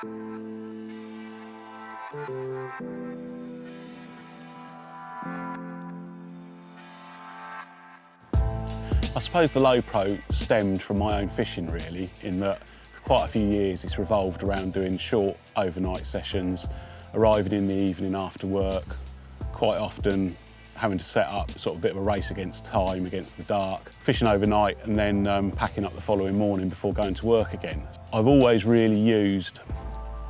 I suppose the Lo Pro stemmed from my own fishing really, in that for quite a few years it's revolved around doing short overnight sessions, arriving in the evening after work, quite often having to set up sort of a bit of a race against time, against the dark, fishing overnight and then packing up the following morning before going to work again. I've always really used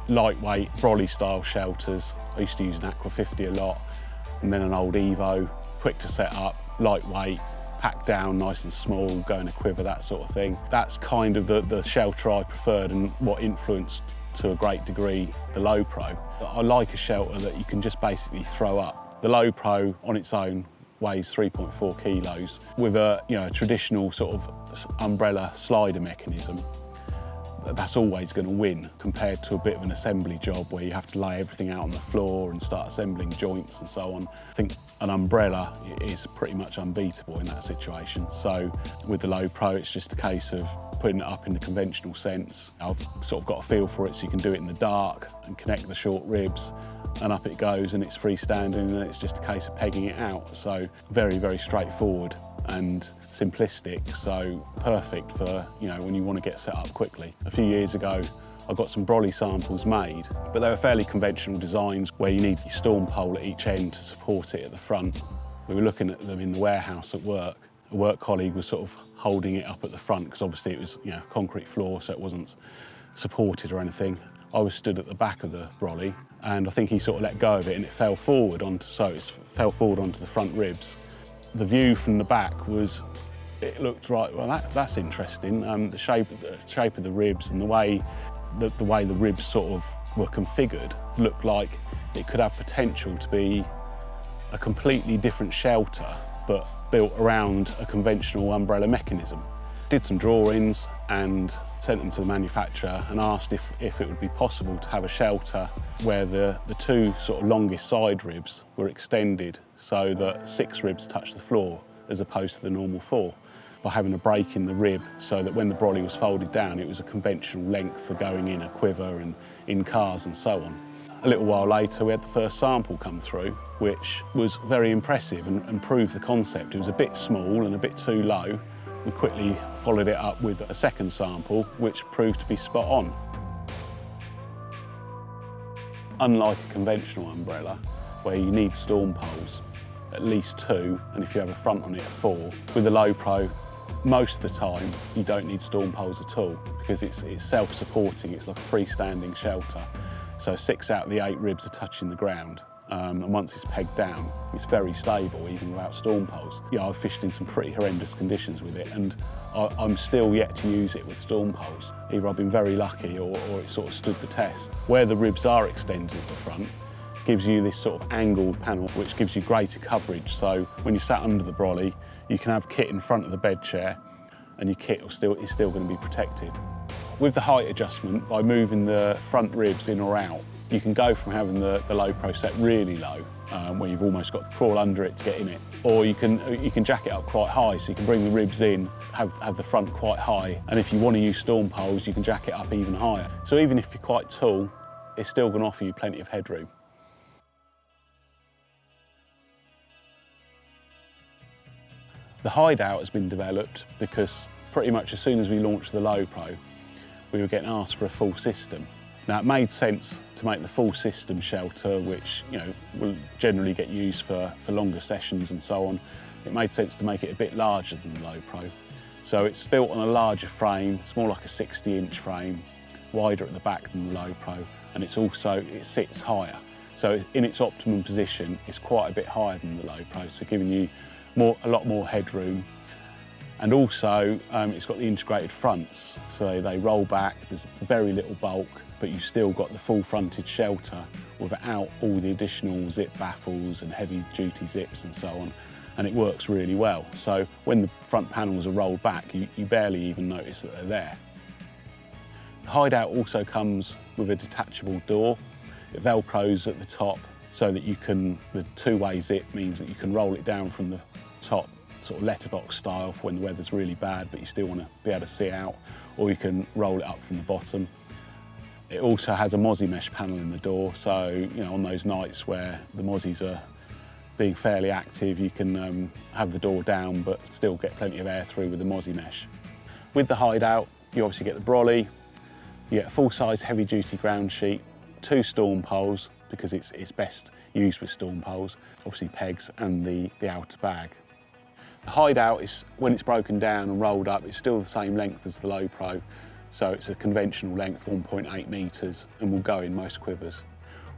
lightweight BROLLY style shelters. I used to use an Aqua 50 a lot, and then an old Evo, quick to set up, lightweight, packed down nice and small, go in a quiver, that sort of thing. That's kind of the shelter I preferred and what influenced to a great degree the Lo Pro. I like a shelter that you can just basically throw up. The Lo Pro on its own weighs 3.4 kilos with a traditional sort of umbrella slider mechanism. That's always going to win compared to a bit of an assembly job where you have to lay everything out on the floor and start assembling joints and so on. I think an umbrella is pretty much unbeatable in that situation. So with the Lo Pro, it's just a case of putting it up in the conventional sense. I've sort of got a feel for it, so you can do it in the dark and connect the short ribs, and up it goes, and it's freestanding, and it's just a case of pegging it out. So very, very straightforward and simplistic, so perfect for when you want to get set up quickly. A few years ago I got some BROLLY samples made, but they were fairly conventional designs where you need your storm pole at each end to support it at the front. We were looking at them in the warehouse at work. A work colleague was sort of holding it up at the front because obviously it was concrete floor, so it wasn't supported or anything. I was stood at the back of the BROLLY, and I think he sort of let go of it and it fell forward onto the front ribs. The view from the back it looked right, well that's interesting. The shape of the ribs and the way the ribs sort of were configured looked like it could have potential to be a completely different shelter, but built around a conventional umbrella mechanism. Did some drawings and sent them to the manufacturer and asked if it would be possible to have a shelter where the two sort of longest side ribs were extended so that 6 ribs touch the floor as opposed to the normal 4, by having a break in the rib so that when the BROLLY was folded down it was a conventional length for going in a quiver and in cars and so on. A little while later we had the first sample come through, which was very impressive and proved the concept. It was a bit small and a bit too low. We quickly followed it up with a second sample, which proved to be spot on. Unlike a conventional umbrella, where you need storm poles, at least 2, and if you have a front on it, 4, with the Lo Pro, most of the time you don't need storm poles at all because it's self-supporting, it's like a freestanding shelter. So 6 out of the 8 ribs are touching the ground. And once it's pegged down, it's very stable, even without storm poles. I've fished in some pretty horrendous conditions with it, and I'm still yet to use it with storm poles. Either I've been very lucky or it sort of stood the test. Where the ribs are extended at the front, gives you this sort of angled panel, which gives you greater coverage. So when you're sat under the BROLLY, you can have kit in front of the bed chair, and your kit is still going to be protected. With the height adjustment, by moving the front ribs in or out, you can go from having the Lo Pro set really low, where you've almost got to crawl under it to get in it, or you can jack it up quite high, so you can bring the ribs in, have the front quite high, and if you want to use storm poles, you can jack it up even higher. So even if you're quite tall, it's still going to offer you plenty of headroom. The Hideout has been developed because pretty much as soon as we launched the Lo Pro, we were getting asked for a full system. Now it made sense to make the full system shelter, which will generally get used for longer sessions and so on. It made sense to make it a bit larger than the Lo Pro. So it's built on a larger frame, it's more like a 60-inch frame, wider at the back than the Lo Pro, and it sits higher. So in its optimum position, it's quite a bit higher than the Lo Pro, so giving you a lot more headroom. And also, it's got the integrated fronts, so they roll back, there's very little bulk, but you've still got the full fronted shelter without all the additional zip baffles and heavy duty zips and so on, and it works really well. So when the front panels are rolled back, you barely even notice that they're there. The Hideout also comes with a detachable door. It velcros at the top so that the two-way zip means that you can roll it down from the top, sort of letterbox style for when the weather's really bad but you still want to be able to see out, or you can roll it up from the bottom. It also has a Mozzie mesh panel in the door, so you know, on those nights where the Mozzies are being fairly active, you can have the door down but still get plenty of air through with the Mozzie mesh. With the Hideout, you obviously get the BROLLY, you get a full-size heavy-duty ground sheet, 2 storm poles, because it's best used with storm poles, obviously pegs and the outer bag. The Hideout is, when it's broken down and rolled up, it's still the same length as the Lo Pro, so it's a conventional length, 1.8 metres, and will go in most quivers.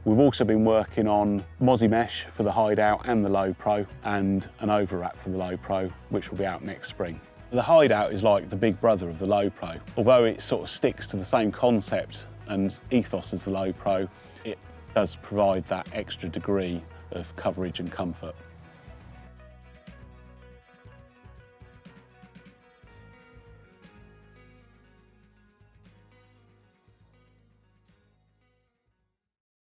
We've also been working on Mozzie mesh for the Hideout and the Lo Pro, and an overwrap for the Lo Pro, which will be out next spring. The Hideout is like the big brother of the Lo Pro. Although it sort of sticks to the same concept and ethos as the Lo Pro, it does provide that extra degree of coverage and comfort.